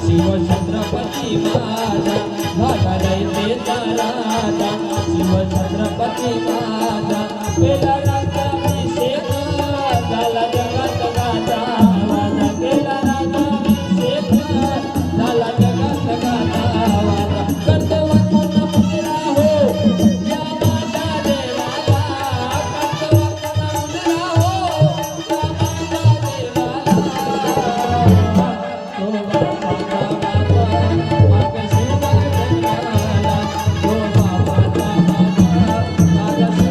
शिवछत्रपती माझा घाटालय देता राजा शिवछत्रपती माझा केला राज्याभिषेक झाला जगात गाजा माझा केला राज्याभिषेक झाला जगात गाजा माझा कर्तव्याचा मुजरा हो या माझ्या देवाला कर्तव्याचा मुजरा हो या माझ्या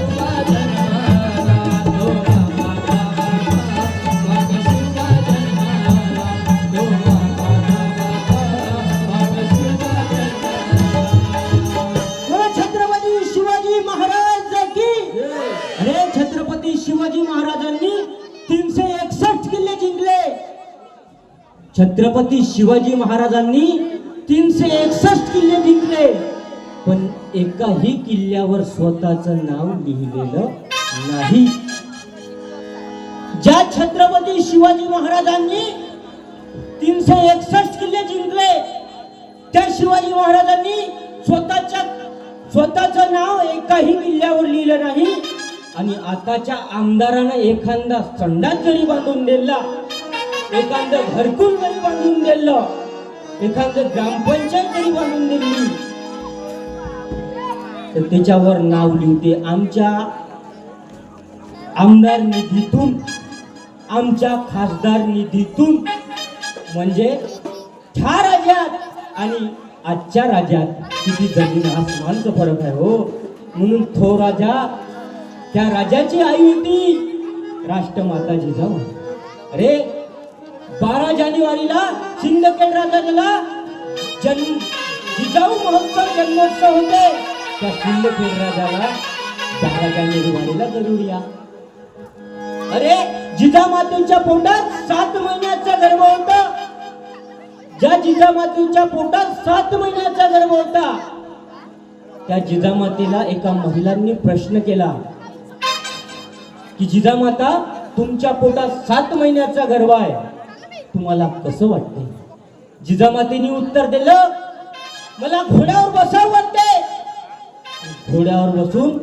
छत्रपती शिवाजी महाराजांनी 361 किल्ले जिंकले, पण एकाही किल्ल्यावर स्वतःचं नाव लिहिलेलं नाही. ज्या छत्रपती शिवाजी महाराजांनी 361 किल्ले जिंकले त्या शिवाजी महाराजांनी स्वतःचं नाव एकाही किल्ल्यावर लिहिलं नाही. आणि आताच्या आमदारानं एखादा संडास जरी बांधून दिला, एखादं घरकुल जरी बांधून दिलं, एखादं ग्रामपंचायत जरी बांधून दिली, तर त्याच्यावर नाव लिहिते आमच्या आमदार निधीतून, आमच्या खासदार निधीतून. म्हणजे त्या राज्यात आणि आजच्या राज्यात किती जमीन आसमानचा फरक आहे हो. म्हणून तो राजा, त्या राजाची आई होती राष्ट्रमाता जिजाऊ. अरे 12 जानेवारीला सिंदखेड राजाला जिजाऊ महोत्सव जन्मोत्सव होते. त्या सिंदखेड राजाला 12 जानेवारीला करूया. अरे जिजामातेच्या पोटात 7 महिन्याचा गर्भ होता. ज्या जिजामातेच्या पोटात 7 महिन्याचा गर्भ होता, त्या जिजामातेला एका महिलांनी प्रश्न केला की जिजामाता, तुमच्या पोटात 7 महिन्याचा गर्भ आहे, तुम्हाला कसं वाटते? जिजामातेने उत्तर दिलं, मला घोड्यावर बसावं वाटते. घोड्यावर बसून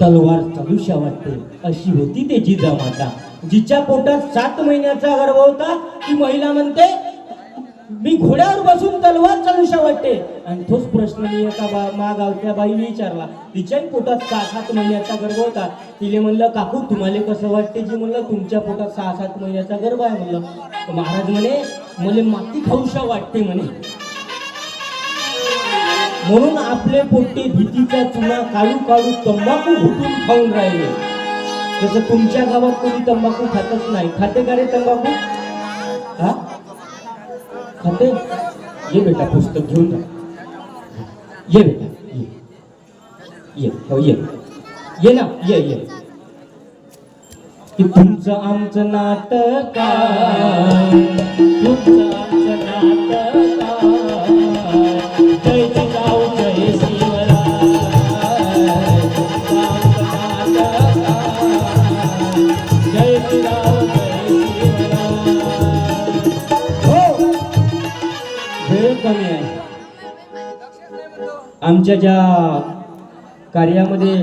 तलवार चालूशा वाटते. अशी होती ते जिजामाता. जिच्या पोटात 7 महिन्याचा गर्भ होता ती महिला म्हणते, मी घोड्यावर बसून तलवार चालूशा वाटते. आणि तोच प्रश्न मी एका मागावच्या बाईने विचारला. तिच्याही पोटात 6-7 महिन्याचा गर्भ होता. तिने म्हणलं, काकू तुम्हाला कसं वाटते? जी म्हणलं, तुमच्या पोटात 6-7 महिन्याचा गर्भ आहे म्हणलं. तर महाराज म्हणे, मला माती खाऊशा वाटते म्हणे. म्हणून आपले पोट्टे भीतीचा चुना काढू काढू तंबाखू घुटून खाऊन राहिले. तसं तुमच्या गावात कोणी तंबाखू खातच नाही. खाते का रे तंबाखू? हा खाते? ये बेटा पुस्तक घेऊन जा. ये बेटा ये हो ये ना ये की तुमचं आमचं नातं काय, तुमचं आमचं नातं काय, जय जिजाऊ जय शिवराय, तुमचं आमचं नातं काय, जय जिजाऊ जय शिवराय. हो वेळ कमी आहे. आमच्या ज्या कार्यामध्ये